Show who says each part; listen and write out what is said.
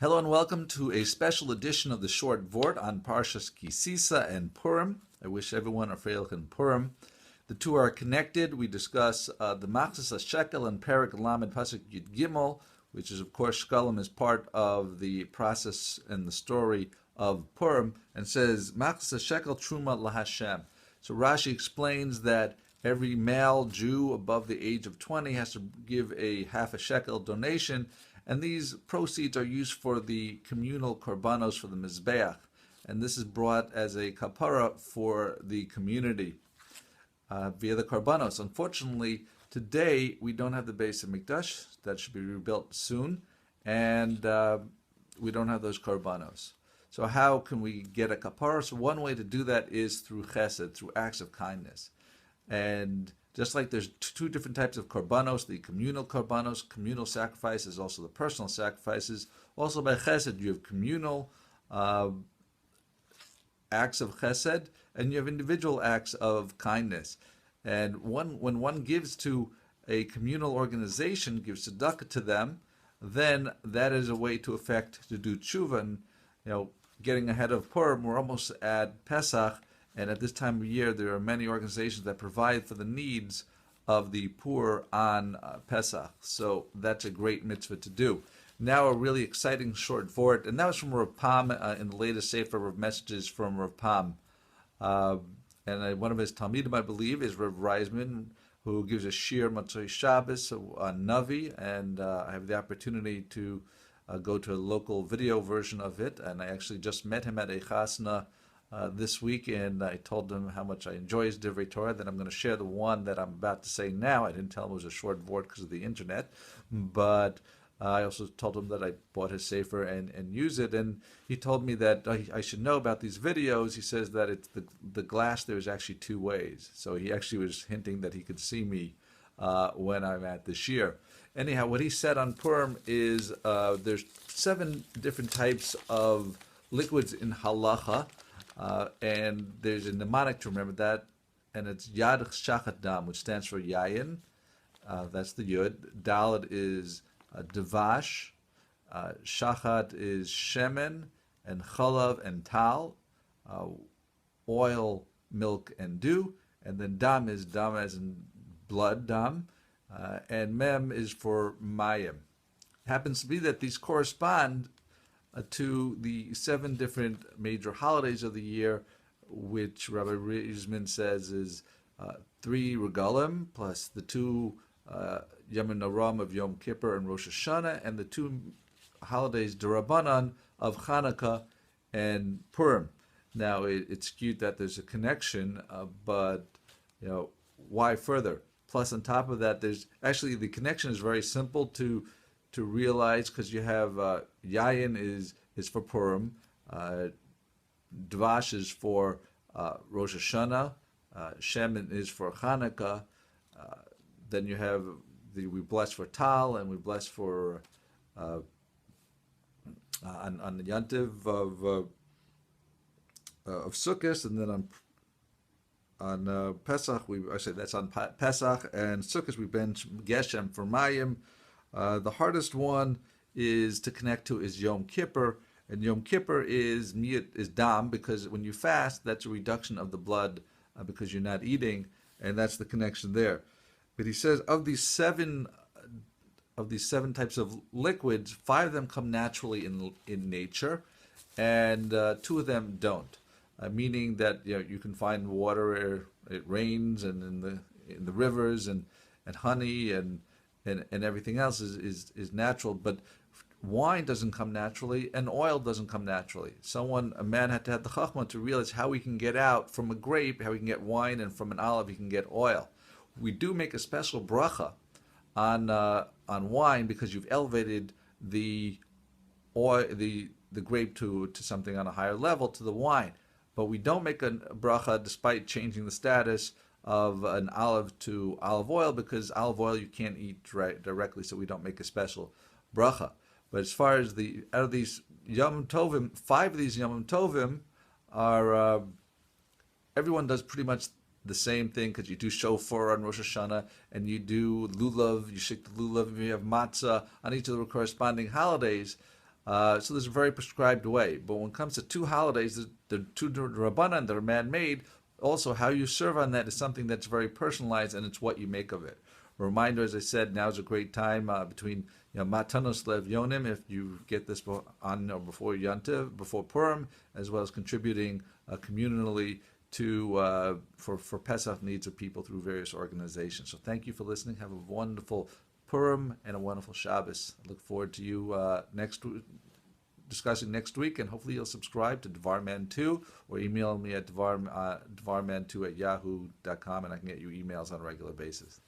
Speaker 1: Hello and welcome to a special edition of the short Vort on Parshas Sisa and Purim. I wish everyone a freilich in Purim. The two are connected. We discuss the Machatzis Hashekel and Perek Lamed Pasuk Yud Gimel, which is of course Shkalim is part of the process and the story of Purim, and says Machatzis Hashekel Truma LaHashem. So Rashi explains that every male Jew above the age of 20 has to give a half a shekel donation, and these proceeds are used for the communal korbanos for the Mizbeach, and this is brought as a kapara for the community via the korbanos. Unfortunately, today we don't have the Beis Hamikdash. That should be rebuilt soon, and we don't have those korbanos. So how can we get a kapara? So one way to do that is through Chesed, through acts of kindness. And just like there's two different types of korbanos, the communal korbanos, communal sacrifices, also the personal sacrifices. Also by Chesed, you have communal acts of Chesed, and you have individual acts of kindness. And when one gives to a communal organization, gives tzedakah to them, then that is a way to do tshuva. And getting ahead of Purim, we're almost at Pesach. And at this time of year, there are many organizations that provide for the needs of the poor on Pesach. So that's a great mitzvah to do. Now a really exciting short Vort, and that was from Rav Pam in the latest Sefer of Messages from Rav Pam. And one of his Talmidim, I believe, is Rav Reisman, who gives a shir Motzei Shabbos on Navi, and I have the opportunity to go to a local video version of it, and I actually just met him at a chasna this week, and I told him how much I enjoy his Divrei Torah. Then I'm going to share the one that I'm about to say now. I didn't tell him it was a short Vort because of the internet, but I also told him that I bought his Sefer and use it, and he told me that I should know about these videos. He says that it's the glass there is actually two ways, so he actually was hinting that he could see me when I'm at the shir. Anyhow, what he said on Purim is there's 7 different types of liquids in halacha. And there's a mnemonic to remember that, and it's Yad Shachat Dam, which stands for Yayin. That's the Yud. Dalet is Devash. Shachat is Shemen, and Chalav and Tal. Oil, milk, and dew. And then Dam is Dam as in blood, Dam. And Mem is for Mayim. It happens to be that these correspond to the 7 different major holidays of the year, which Rav Reisman says is 3 regalim plus the 2 Yom Noram of Yom Kippur and Rosh Hashanah, and the 2 holidays D'Rabbanan of Hanukkah and Purim. Now it's cute that there's a connection, but why further? Plus, on top of that, there's actually the connection is very simple to realize, because you have Yayin is for Purim, Dvash is for Rosh Hashanah, Shemen is for Hanukkah, then you have we bless for Tal, and we bless for on the Yantiv of Sukkot, and then on Pesach I say that's on Pesach, and Sukkot we bench Geshem for Mayim. The hardest one is to connect to is Yom Kippur, and Yom Kippur is dam, because when you fast, that's a reduction of the blood because you're not eating, and that's the connection there. But he says of these seven types of liquids, 5 of them come naturally in nature, and 2 of them don't. Meaning that you can find water where it rains, and in the rivers, and honey and everything else is natural, but wine doesn't come naturally, and oil doesn't come naturally. A man had to have the chachma to realize how we can get out from a grape, how we can get wine, and from an olive we can get oil. We do make a special bracha on wine because you've elevated the oil, the grape to something on a higher level, to the wine. But we don't make a bracha despite changing the status of an olive to olive oil, because olive oil you can't eat directly, so we don't make a special bracha. But as far as out of these Yom Tovim, 5 of these Yom Tovim are everyone does pretty much the same thing, because you do shofar on Rosh Hashanah, and you do lulav, you shake the lulav, and you have matzah on each of the corresponding holidays. So there's a very prescribed way. But when it comes to two holidays, the two Rabbanan that are man-made, also how you serve on that is something that's very personalized, and it's what you make of it. A reminder, as I said, now is a great time between Matanos Lev Yonim, if you get this on or before Yantiv, before Purim, as well as contributing communally to for Pesach needs of people through various organizations. So thank you for listening. Have a wonderful Purim and a wonderful Shabbos. I look forward to you discussing next week, and hopefully you'll subscribe to DvarMan2 or email me at dvarman2@yahoo.com, and I can get you emails on a regular basis.